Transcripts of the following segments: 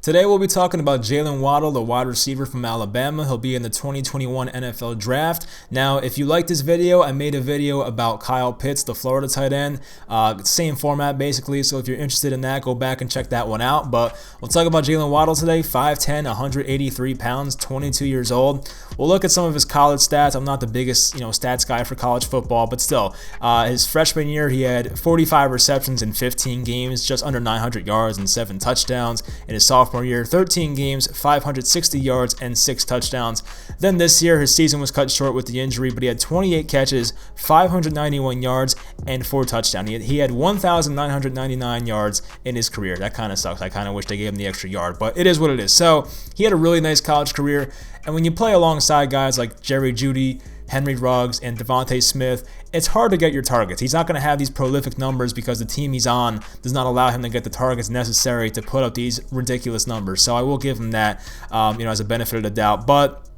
Today we'll be talking about Jaylen Waddle, the wide receiver from Alabama. He'll be in the 2021 NFL Draft. Now, if you like this video, I made a video about Kyle Pitts, the Florida tight end. Same format basically, so if you're interested in that, go back and check that one out. But we'll talk about Jaylen Waddle today, 5'10", 183 pounds, 22 years old. We'll look at some of his college stats. I'm not the biggest stats guy for college football, but still, his freshman year he had 45 receptions in 15 games, just under 900 yards and 7 touchdowns. In his sophomore year, 13 games, 560 yards and 6 touchdowns. Then this year, his season was cut short with the injury, but he had 28 catches, 591 yards, and 4 touchdowns. He had 1,999 yards in his career. That kind of sucks. I kind of wish they gave him the extra yard, but it is what it is. So he had a really nice college career, and when you play alongside guys like Jerry Jeudy, Henry Ruggs, and Devontae Smith, it's hard to get your targets. He's not going to have these prolific numbers because the team he's on does not allow him to get the targets necessary to put up these ridiculous numbers. So I will give him that, as a benefit of the doubt. But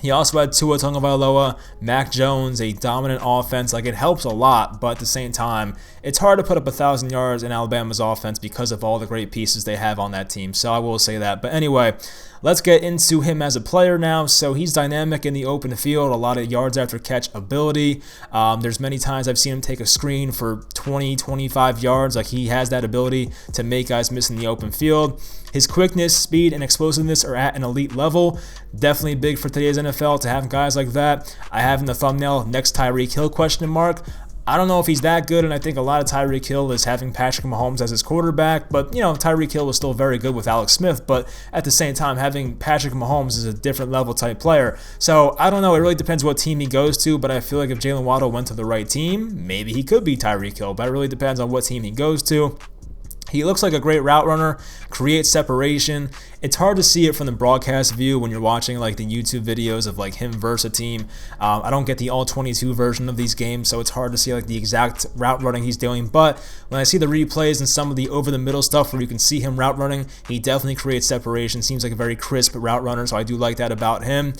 he also had Tua Tagovailoa, Mac Jones, a dominant offense. Like, it helps a lot, but at the same time, it's hard to put up 1,000 yards in Alabama's offense because of all the great pieces they have on that team. So I will say that. But anyway, let's get into him as a player now. So he's dynamic in the open field, a lot of yards after catch ability. There's many times I've seen him take a screen for 20, 25 yards. Like, he has that ability to make guys miss in the open field. His quickness, speed, and explosiveness are at an elite level. Definitely big for today's NFL to have guys like that. I have in the thumbnail, next Tyreek Hill ? I don't know if he's that good, and I think a lot of Tyreek Hill is having Patrick Mahomes as his quarterback, but, Tyreek Hill was still very good with Alex Smith, but at the same time, having Patrick Mahomes is a different level type player. So, I don't know, it really depends what team he goes to, but I feel like if Jaylen Waddle went to the right team, maybe he could be Tyreek Hill, but it really depends on what team he goes to. He looks like a great route runner, creates separation. It's hard to see it from the broadcast view when you're watching like the YouTube videos of like him versus a team. I don't get the all 22 version of these games, so it's hard to see like the exact route running he's doing. But when I see the replays and some of the over the middle stuff where you can see him route running, he definitely creates separation. Seems like a very crisp route runner, so I do like that about him.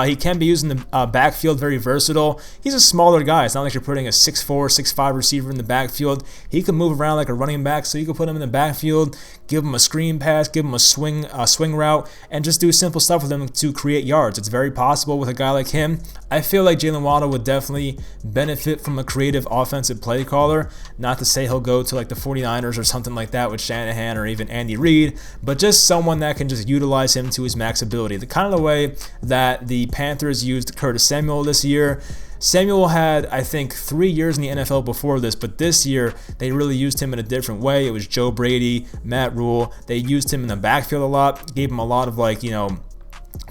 He can be used in the backfield, very versatile. He's a smaller guy. It's not like you're putting a 6'4", 6'5" receiver in the backfield. He can move around like a running back, so you can put him in the backfield, give him a screen pass, give him a swing route, and just do simple stuff with him to create yards. It's very possible with a guy like him. I feel like Jaylen Waddle would definitely benefit from a creative offensive play caller. Not to say he'll go to like the 49ers or something like that with Shanahan or even Andy Reid, but just someone that can just utilize him to his max ability. The kind of the way that the Panthers used Curtis Samuel this year. Samuel had, I think, 3 years in the NFL before this, but this year they really used him in a different way. It was Joe Brady, Matt Rule. They used him in the backfield a lot, gave him a lot of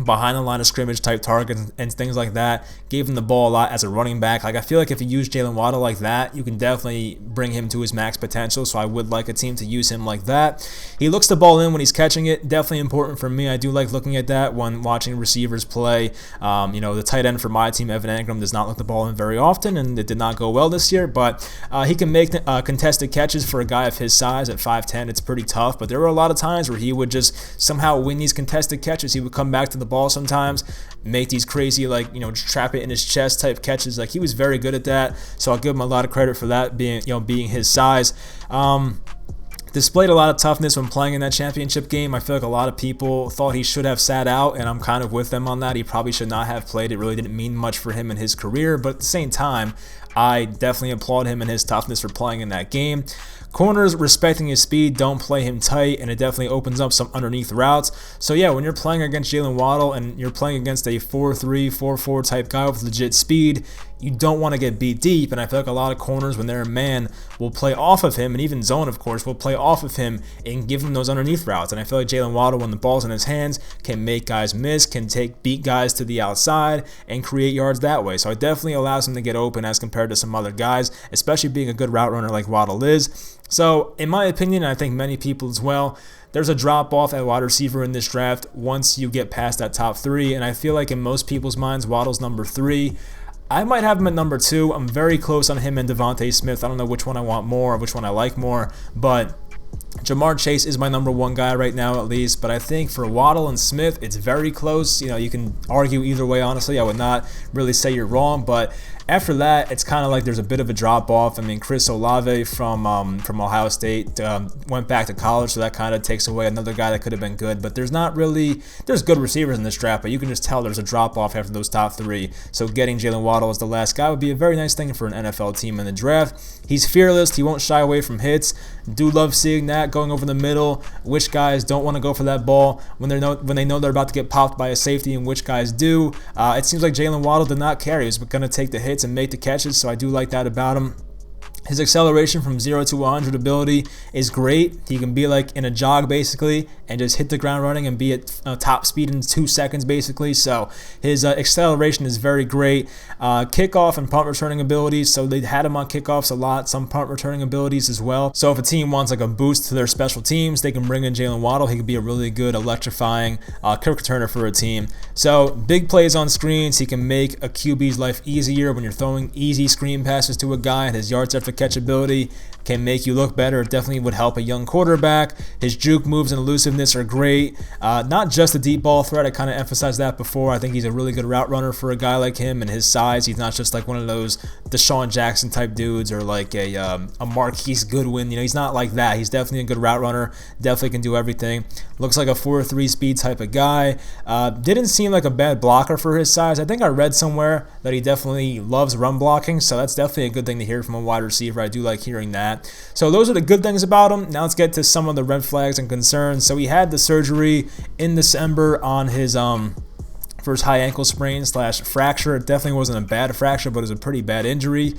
behind the line of scrimmage type targets and things like that. Gave him the ball a lot as a running back. Like, I feel like if you use Jaylen Waddle like that, you can definitely bring him to his max potential. So I would like a team to use him like that. He looks the ball in when he's catching it. Definitely important for me. I do like looking at that when watching receivers play. The tight end for my team, Evan Engram, does not look the ball in very often, and it did not go well this year. But he can make contested catches for a guy of his size at 5'10". It's pretty tough. But there were a lot of times where he would just somehow win these contested catches. He would come back to the ball sometimes, make these crazy trap it in his chest type catches. Like, he was very good at that, so I'll give him a lot of credit for that being his size. Displayed a lot of toughness when playing in that championship game. I feel like a lot of people thought he should have sat out, and I'm kind of with them on that. He probably should not have played. It really didn't mean much for him in his career, but at the same time, I definitely applaud him and his toughness for playing in that game. Corners, respecting his speed, don't play him tight, and it definitely opens up some underneath routes. So yeah, when you're playing against Jaylen Waddle and you're playing against a 4-3, 4-4 type guy with legit speed, you don't want to get beat deep, and I feel like a lot of corners, when they're in man, will play off of him, and even zone, of course, will play off of him and give him those underneath routes. And I feel like Jaylen Waddle, when the ball's in his hands, can make guys miss, can beat guys to the outside, and create yards that way. So it definitely allows him to get open as compared to some other guys, especially being a good route runner like Waddle is. So, in my opinion, and I think many people as well, there's a drop-off at wide receiver in this draft once you get past that top 3, and I feel like in most people's minds, Waddle's number 3. I might have him at number 2. I'm very close on him and Devontae Smith. I don't know which one I want more or which one I like more, but Jamar Chase is my number one guy right now, at least, but I think for Waddle and Smith, it's very close. You know, you can argue either way, honestly. I would not really say you're wrong, but after that, it's kind of like there's a bit of a drop-off. I mean, Chris Olave from Ohio State went back to college, so that kind of takes away another guy that could have been good, but there's good receivers in this draft, but you can just tell there's a drop-off after those top three, so getting Jaylen Waddle as the last guy would be a very nice thing for an NFL team in the draft. He's fearless. He won't shy away from hits. Do love seeing that, going over the middle, which guys don't want to go for that ball when they know they're about to get popped by a safety, and which guys do. It seems like Jaylen Waddle did not care. He was going to take the hits and make the catches, so I do like that about him. His acceleration from 0 to 100 ability is great. He can be like in a jog basically and just hit the ground running and be at top speed in 2 seconds basically. So his acceleration is very great. Kickoff and punt returning abilities. So they had him on kickoffs a lot. Some punt returning abilities as well. So if a team wants like a boost to their special teams, they can bring in Jaylen Waddle. He could be a really good electrifying kick returner for a team. So big plays on screens. He can make a QB's life easier when you're throwing easy screen passes to a guy, and his yards after catch ability can make you look better. It definitely would help a young quarterback. His juke moves and elusiveness are great. Not just a deep ball threat. I kind of emphasized that before. I think he's a really good route runner for a guy like him and his size. He's not just like one of those Deshaun Jackson type dudes or like a Marquise Goodwin. You know, he's not like that. He's definitely a good route runner. Definitely can do everything. Looks like a 4.3 speed type of guy. Didn't seem like a bad blocker for his size. I think I read somewhere that he definitely loves run blocking, so that's definitely a good thing to hear from a wide receiver. I do like hearing that. So those are the good things about him. Now let's get to some of the red flags and concerns. So he had the surgery in December on his first high ankle sprain / fracture. It definitely wasn't a bad fracture, but it was a pretty bad injury.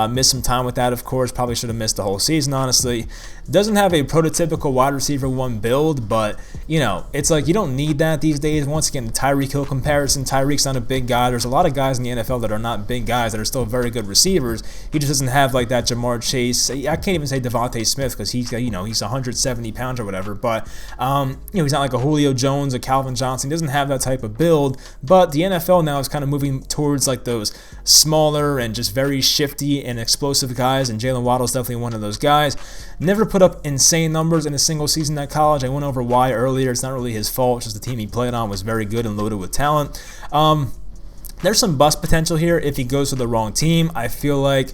Missed some time with that, of course. Probably should have missed the whole season, honestly. Doesn't have a prototypical wide receiver 1 build, but, you know, it's like you don't need that these days. Once again, the Tyreek Hill comparison. Tyreek's not a big guy. There's a lot of guys in the NFL that are not big guys that are still very good receivers. He just doesn't have like that Jamar Chase. I can't even say Devontae Smith because he's 170 pounds or whatever, but he's not like a Julio Jones, a Calvin Johnson. He doesn't have that type of build. But the NFL now is kind of moving towards like those smaller and just very shifty and explosive guys, and Jaylen Waddle is definitely one of those guys. Never put up insane numbers in a single season at college. I went over why earlier. It's not really his fault. It's just the team he played on was very good and loaded with talent. There's some bust potential here if he goes to the wrong team. I feel like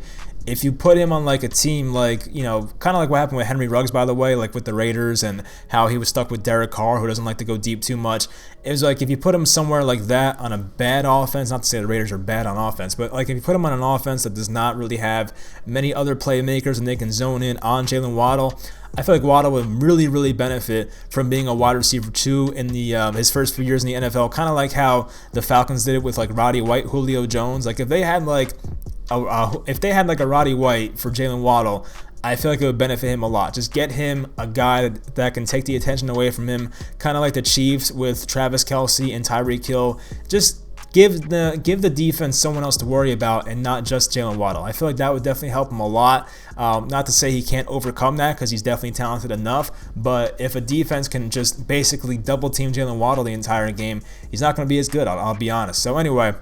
if you put him on like a team like, kind of like what happened with Henry Ruggs, by the way, like with the Raiders and how he was stuck with Derek Carr, who doesn't like to go deep too much. It was like if you put him somewhere like that on a bad offense, not to say the Raiders are bad on offense, but like if you put him on an offense that does not really have many other playmakers and they can zone in on Jaylen Waddle, I feel like Waddle would really, really benefit from being a wide receiver 2 in the his first few years in the NFL, kind of like how the Falcons did it with like Roddy White, Julio Jones. Like if they had like a Roddy White for Jaylen Waddle, I feel like it would benefit him a lot. Just get him a guy that can take the attention away from him, kind of like the Chiefs with Travis Kelce and Tyreek Hill. Just give the defense someone else to worry about and not just Jaylen Waddle. I feel like that would definitely help him a lot. Not to say he can't overcome that because he's definitely talented enough, but if a defense can just basically double team Jaylen Waddle the entire game, he's not going to be as good, I'll be honest. So anyway,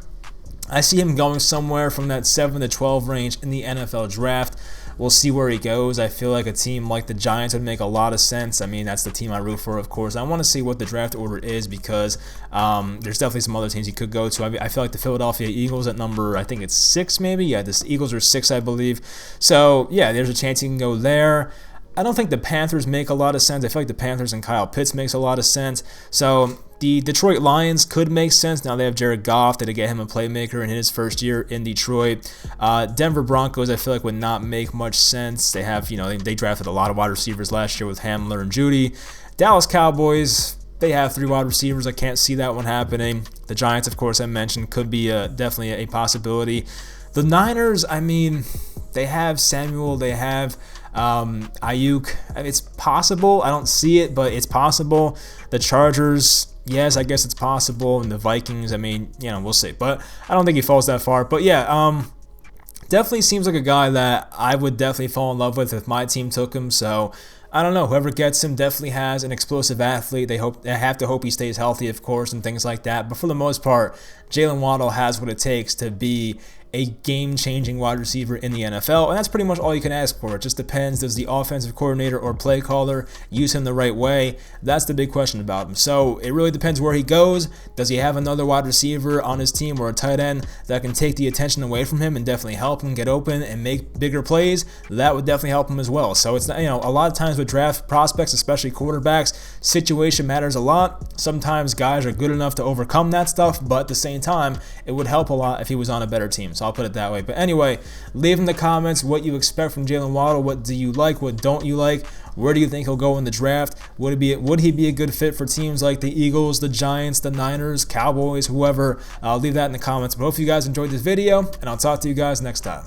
I see him going somewhere from that 7 to 12 range in the NFL draft. We'll see where he goes. I feel like a team like the Giants would make a lot of sense. I mean, that's the team I root for, of course. I want to see what the draft order is because there's definitely some other teams he could go to. I feel like the Philadelphia Eagles at number, I think it's 6 maybe. Yeah, the Eagles are 6, I believe. So, yeah, there's a chance he can go there. I don't think the Panthers make a lot of sense. I feel like the Panthers and Kyle Pitts makes a lot of sense. So the Detroit Lions could make sense. Now they have Jared Goff. They get him a playmaker in his first year in Detroit. Denver Broncos, I feel like would not make much sense. They have, they drafted a lot of wide receivers last year with Hamler and Judy. Dallas Cowboys, they have 3 wide receivers. I can't see that one happening. The Giants, of course, I mentioned, could be definitely a possibility. The Niners, I mean, they have Samuel. They have Ayuk. It's possible. I don't see it, but it's possible. The Chargers, yes, I guess it's possible. And the Vikings, I mean, we'll see. But I don't think he falls that far. But yeah, definitely seems like a guy that I would definitely fall in love with if my team took him. So I don't know. Whoever gets him definitely has an explosive athlete. They have to hope he stays healthy, of course, and things like that. But for the most part, Jaylen Waddle has what it takes to be a game-changing wide receiver in the NFL, and that's pretty much all you can ask for. It just depends. Does the offensive coordinator or play caller use him the right way? That's the big question about him. So it really depends where he goes. Does he have another wide receiver on his team or a tight end that can take the attention away from him and definitely help him get open and make bigger plays? That would definitely help him as well. So it's not, a lot of times with draft prospects, especially quarterbacks, situation matters a lot. Sometimes guys are good enough to overcome that stuff, but at the same time, it would help a lot if he was on a better team. So I'll put it that way. But anyway, leave in the comments what you expect from Jaylen Waddle. What do you like? What don't you like? Where do you think he'll go in the draft? Would he be a good fit for teams like the Eagles, the Giants, the Niners, Cowboys, whoever? Leave that in the comments. But hopefully you guys enjoyed this video, and I'll talk to you guys next time.